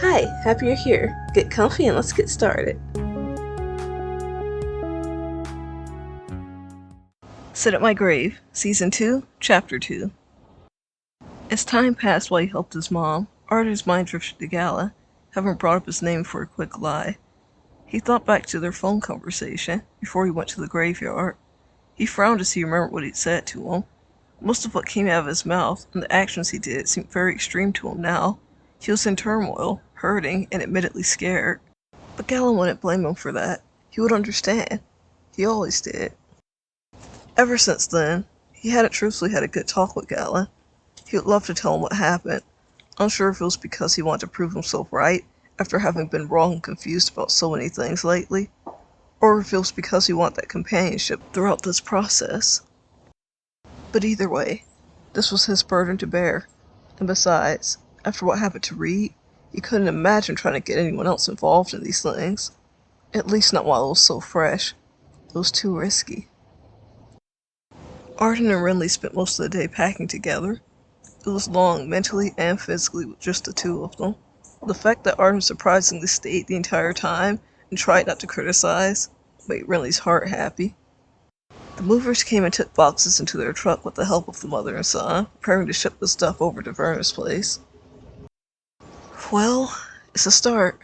Hi, happy you're here. Get comfy and let's get started. Sit at My Grave, Season 2, Chapter 2. As time passed while he helped his mom, Ardyn's mind drifted to Gala, having brought up his name for a quick lie. He thought back to their phone conversation before he went to the graveyard. He frowned as he remembered what he'd said to him. Most of what came out of his mouth and the actions he did seemed very extreme to him now. He was in turmoil, hurting, and admittedly scared. But Gala wouldn't blame him for that. He would understand. He always did. Ever since then, he hadn't truthfully had a good talk with Gala. He would love to tell him what happened, unsure if it was because he wanted to prove himself right after having been wrong and confused about so many things lately, or if it was because he wanted that companionship throughout this process. But either way, this was his burden to bear, and besides, after what happened to Reed, he couldn't imagine trying to get anyone else involved in these things. At least not while it was so fresh. It was too risky. Ardyn and Renly spent most of the day packing together. It was long, mentally and physically, with just the two of them. The fact that Ardyn surprisingly stayed the entire time and tried not to criticize made Renly's heart happy. The movers came and took boxes into their truck with the help of the mother and son, preparing to ship the stuff over to Verna's place. Well, it's a start,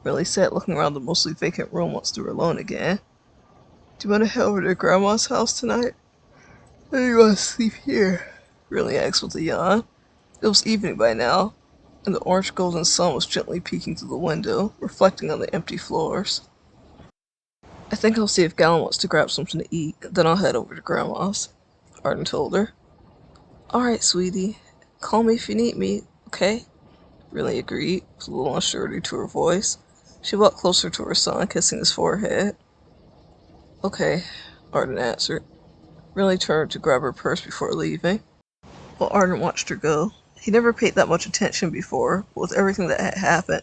Renly said, looking around the mostly vacant room once they were alone again. Do you want to head over to Grandma's house tonight? Or do you want to sleep here? Renly asked with a yawn. It was evening by now, and the orange golden sun was gently peeking through the window, reflecting on the empty floors. I think I'll see if Gala wants to grab something to eat, then I'll head over to Grandma's, Ardyn told her. Alright, sweetie. Call me if you need me, okay? Renly agreed, with a little uncertainty to her voice. She walked closer to her son, kissing his forehead. Okay, Ardyn answered. Renly turned to grab her purse before leaving. While Ardyn watched her go, he never paid that much attention before, but with everything that had happened,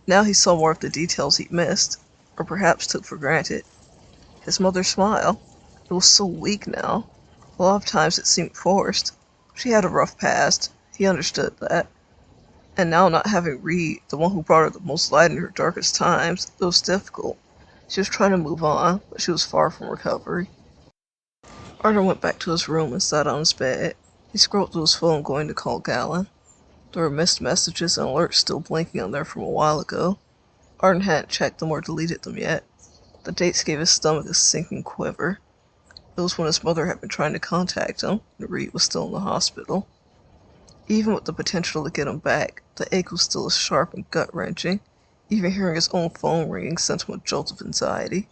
now he saw more of the details he'd missed, or perhaps took for granted. His mother's smile. It was so weak now. A lot of times it seemed forced. She had a rough past. He understood that. And now not having Reed, the one who brought her the most light in her darkest times, it was difficult. She was trying to move on, but she was far from recovery. Ardyn went back to his room and sat on his bed. He scrolled through his phone going to call Gala. There were missed messages and alerts still blinking on there from a while ago. Ardyn hadn't checked them or deleted them yet. The dates gave his stomach a sinking quiver. It was when his mother had been trying to contact him, and Reed was still in the hospital. Even with the potential to get him back, the ache was still as sharp and gut-wrenching. Even hearing his own phone ringing sent him a jolt of anxiety.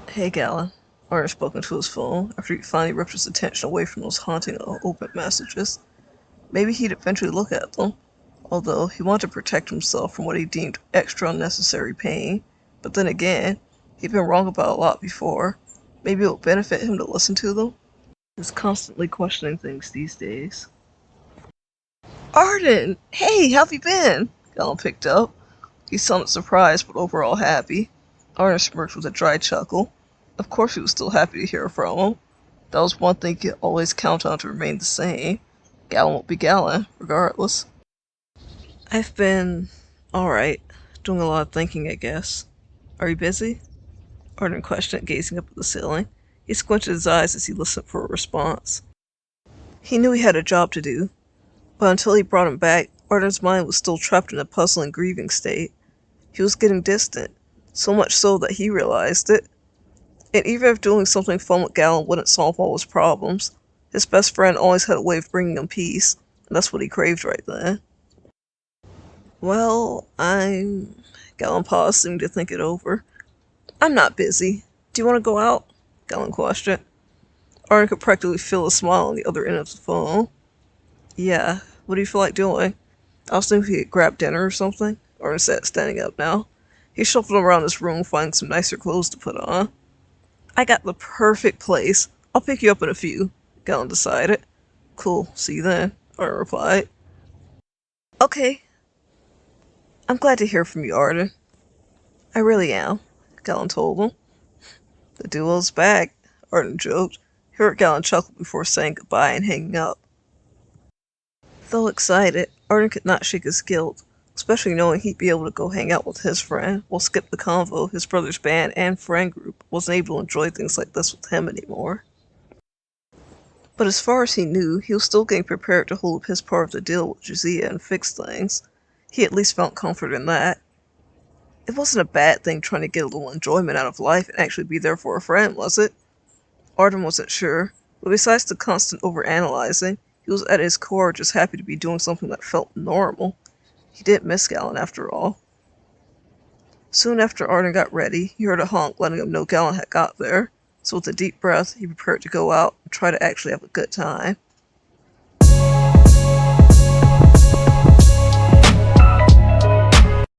Hey, Gala. Ardyn spoke into his phone after he finally ripped his attention away from those haunting unopened messages. Maybe he'd eventually look at them, although he wanted to protect himself from what he deemed extra unnecessary pain. But then again, he'd been wrong about a lot before. Maybe it would benefit him to listen to them. He was constantly questioning things these days. Ardyn! Hey, how've you been? Gala picked up. He sounded surprised but overall happy. Ardyn smirked with a dry chuckle. Of course he was still happy to hear from him. That was one thing he could always count on to remain the same. Gala won't be Gala, regardless. I've been alright. Doing a lot of thinking, I guess. Are you busy? Ardyn questioned, gazing up at the ceiling. He squinted his eyes as he listened for a response. He knew he had a job to do, but until he brought him back, Ardyn's mind was still trapped in a puzzling, grieving state. He was getting distant, so much so that he realized it. And even if doing something fun with Gala wouldn't solve all his problems, his best friend always had a way of bringing him peace, and that's what he craved right then. Well, Galen paused, seeming to think it over. I'm not busy. Do you want to go out? Galen questioned. Ardyn could practically feel a smile on the other end of the phone. Yeah, what do you feel like doing? I was thinking we could grab dinner or something, Ardyn said, standing up now. He shuffled around his room, finding some nicer clothes to put on. I got the perfect place. I'll pick you up in a few, Galen decided. Cool, see you then, Ardyn replied. Okay. I'm glad to hear from you, Ardyn. I really am, Galen told him. The duo's back, Ardyn joked. He heard Galen chuckle before saying goodbye and hanging up. Though excited, Ardyn could not shake his guilt. especially knowing he'd be able to go hang out with his friend, while Skip the Convo, his brother's band and friend group, wasn't able to enjoy things like this with him anymore. But as far as he knew, he was still getting prepared to hold up his part of the deal with Josiah and fix things. He at least found comfort in that. It wasn't a bad thing trying to get a little enjoyment out of life and actually be there for a friend, was it? Ardyn wasn't sure, but besides the constant overanalyzing, he was at his core just happy to be doing something that felt normal. He didn't miss Gallon after all. Soon after Ardyn got ready, he heard a honk letting him know Gallon had got there, so with a deep breath, he prepared to go out and try to actually have a good time.